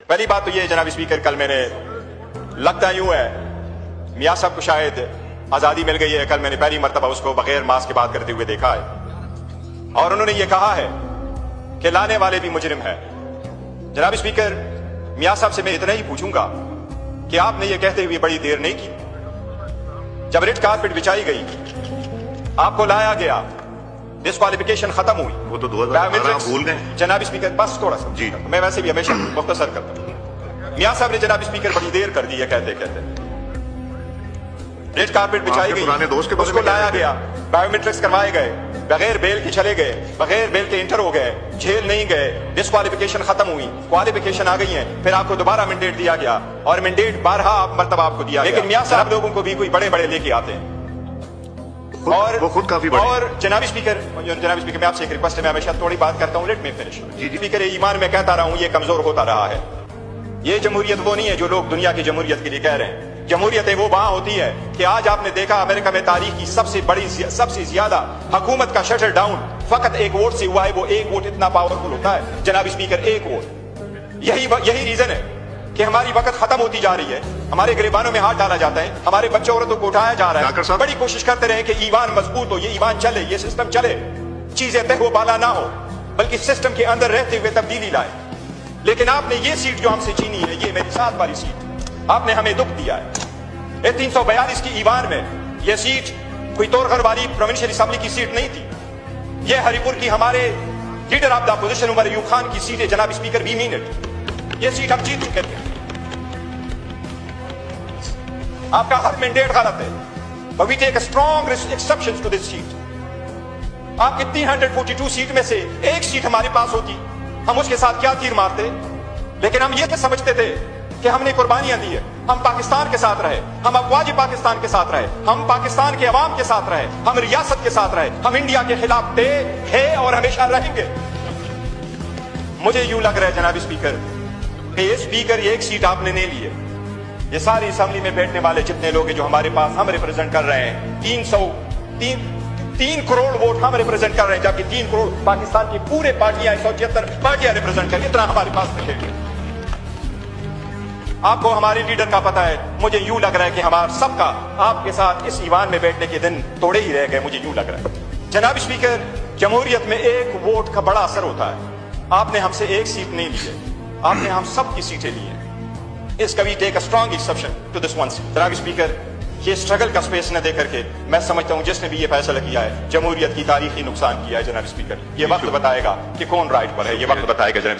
پہلی بات تو یہ جناب اسپیکر، کل میں نے لگتا یوں ہے میاں صاحب کو شاید آزادی مل گئی ہے. کل میں نے پہلی مرتبہ اس کو بغیر ماسک کے بات کرتے ہوئے دیکھا ہے اور انہوں نے یہ کہا ہے کہ لانے والے بھی مجرم ہے. جناب اسپیکر، میاں صاحب سے میں اتنا ہی پوچھوں گا کہ آپ نے یہ کہتے ہوئے بڑی دیر نہیں کی. جب ریڈ کارپٹ بچائی گئی، آپ کو لایا گیا، ڈسکوالیفیکیشن ختم ہوئی. وہ تو 2018 بھول گئے. جناب اسپیکر بس تھوڑا سا جی میں ویسے بھی ہمیشہ مختصر کرتا ہوں. میاں صاحب نے جناب اسپیکر بڑی دیر کر دی ہے کہتے کہتے. ریڈ کارپٹ بچائی گئی، اس کو لایا گیا، بایو میٹرکس کروائے گئے، بغیر بیل کے چلے گئے، بغیر بیل کے انٹر ہو گئے، جیل نہیں گئے، ڈسکوالیفیکیشن ختم ہوئی، کوالیفیکیشن آ گئی ہیں، پھر آپ کو دوبارہ مینڈیٹ دیا گیا اور مینڈیٹ 12 مرتبہ آپ کو دیا گیا. لیکن میاں صاحب لوگوں کو بھی کوئی بڑے بڑے لے کے آتے ہیں اور وہ خود کافی بڑے. اور جناب اسپیکر میں آپ سے ایک ریکویسٹ ہے، میں ہمیشہ تھوڑی بات کرتا ہوں، لیٹ می فنش. اسپیکر ایمان میں کہتا رہا ہوں یہ کمزور ہوتا رہا ہے. یہ جمہوریت وہ نہیں ہے جو لوگ دنیا کی جمہوریت کے لیے کہہ رہے ہیں. جمہوریتیں وہ وہاں ہوتی ہے کہ آج آپ نے دیکھا امریکہ میں تاریخ کی سب سے زیادہ حکومت کا شٹر ڈاؤن فقط ایک ووٹ سے ہوا ہے. وہ ایک ووٹ اتنا پاورفل ہوتا ہے جناب اسپیکر، ایک ووٹ. یہی ریزن ہے کہ ہماری وقت ختم ہوتی جا رہی ہے، ہمارے گریبانوں میں ہاتھ ڈالا جاتا ہے، ہمارے بچوں عورتوں کو اٹھایا جا رہا ہے. بڑی کوشش کرتے رہے کہ ایوان مضبوط ہو، یہ ایوان چلے، یہ سسٹم چلے، چیزیں تہ و بالا نہ ہو، بلکہ سسٹم کے اندر رہتے ہوئے تبدیلی لائے. لیکن آپ نے یہ سیٹ جو ہم سے چھینی ہے، یہ میری 7 والی سیٹ، آپ نے ہمیں دکھ دیا ہے. یہ 342 کی ایوان میں یہ سیٹ کوئی تورغر والی پروونشل اسمبلی کی سیٹ نہیں تھی. یہ ہری پور کی ہمارے leader of the opposition Omar Ayub Khan کی سیٹ ہے جناب اسپیکر. 20 منٹ یہ سیٹ ہم جیت چکے تھے. آپ کا ہر مینڈیٹ غلط ہے. But we take a strong exceptions to this seat. آپ کی 342 سیٹ میں سے ایک سیٹ ہمارے پاس ہوتی، ہم اس کے ساتھ کیا تیر مارتے. لیکن ہم یہ سمجھتے تھے کہ ہم نے قربانیاں دی ہے، ہم پاکستان کے ساتھ رہے، ہم افواج پاکستان کے ساتھ رہے، ہم پاکستان کے عوام کے ساتھ رہے، ہم ریاست کے ساتھ رہے، ہم انڈیا کے خلاف تھے، ہیں اور ہمیشہ رہیں گے. مجھے یوں لگ رہا ہے جناب اسپیکر کہ یہ اسپیکر یہ ایک سیٹ آپ نے نہیں لی ہے. یہ ساری اسمبلی میں بیٹھنے والے جتنے لوگ ہیں جو ہمارے پاس ہم ریپرزینٹ کر رہے ہیں، 3 کروڑ ووٹ ہم ریپرزینٹ کر رہے ہیں، جبکہ 3 کروڑ پاکستان کی پورے پارٹیاں 176 پارٹیاں ریپرزینٹ کر، اتنا ہمارے پاس نہیں ہے. آپ کو ہمارے لیڈر کا پتہ ہے. مجھے یوں لگ رہا ہے کہ ہمارا سب کا آپ کے ساتھ اس ایوان میں بیٹھنے کے دن توڑے ہی رہ گئے. مجھے یوں لگ رہا ہے جناب اسپیکر، جمہوریت میں ایک ووٹ کا بڑا اثر ہوتا ہے. آپ نے ہم سے ایک سیٹ نہیں لی ہے، آپ نے ہم سب کی سیٹیں لی ہیں. اس کا we take a strong exception to this onset. جناب اسپیکر، یہ اسٹرگل کا سپیس نہ دے کر کے میں سمجھتا ہوں جس نے بھی یہ فیصلہ کیا ہے جمہوریت کی تاریخی نقصان کیا ہے. جناب اسپیکر، یہ وقت بتائے گا کہ کون رائٹ پر ہے، یہ وقت بتائے گا جناب.